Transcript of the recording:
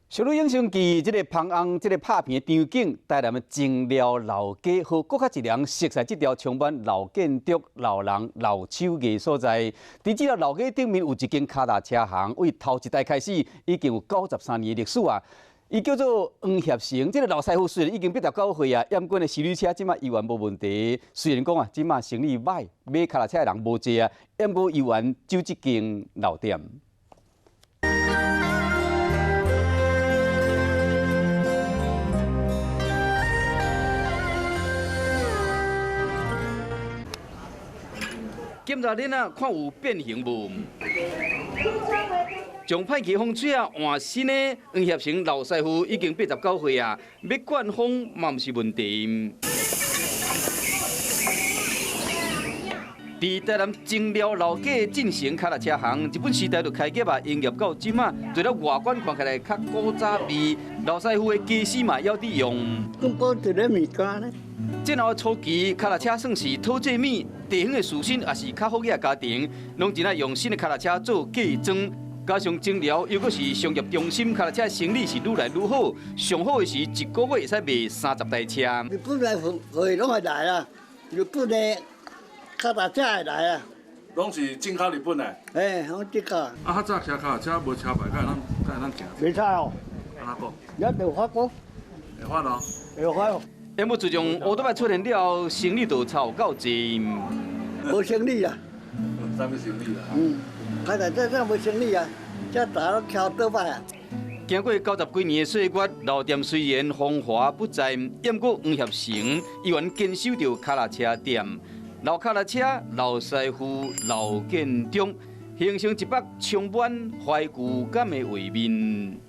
小女英雄记这个芳翁这个拍片的场景，台南的情寮老街和搁较一人熟悉这条充满老建筑、老人、老手艺所在。伫这条老街顶面有一间脚踏车行，为头一代开始已经有93年的历史啊。伊叫做黄协成，这个老师傅虽然已经89岁啊，验过的修理车即马依然无问题。虽然讲啊，即马生意歹，买脚踏车的人无济啊，验过依然走这间老店。检查恁啊，看有变形无？从歹气风吹啊换新的黄协成老师傅已经89岁啊，要灌风嘛毋是问题。伫台南情寮老街进行脚踏车行，日本时代就开业啊，营业到即马，除了外观看起来较古早味，老师傅的技师嘛还伫用。咁多一个物件呢？战后初期，脚踏车算是讨济米，地方的士绅也是较福雅家庭，拢真爱用新的脚踏车做嫁妆。加上情寮又搁是商业中心，脚踏车生意是愈来愈好。上好的是一个月会使卖30台车。日本来会拢会来啊，日本的脚踏车会来啊。拢是进口日本的。拢进口。较早骑脚踏车无车牌，敢会咱行？袂使哦。安怎一讲？定发过。会发咯？会发哦。因为自从奥多麦出现了后，生意就差有够济。无生意啊。啥物生意啊？脚踏车无生意啊，这大拢翘倒摆啊。经过90几年的岁月，老店虽然风华不再，不过黄协成依然坚守着脚踏车店。老脚踏车、老师傅、老建筑，形成一幅充满怀旧感的画面。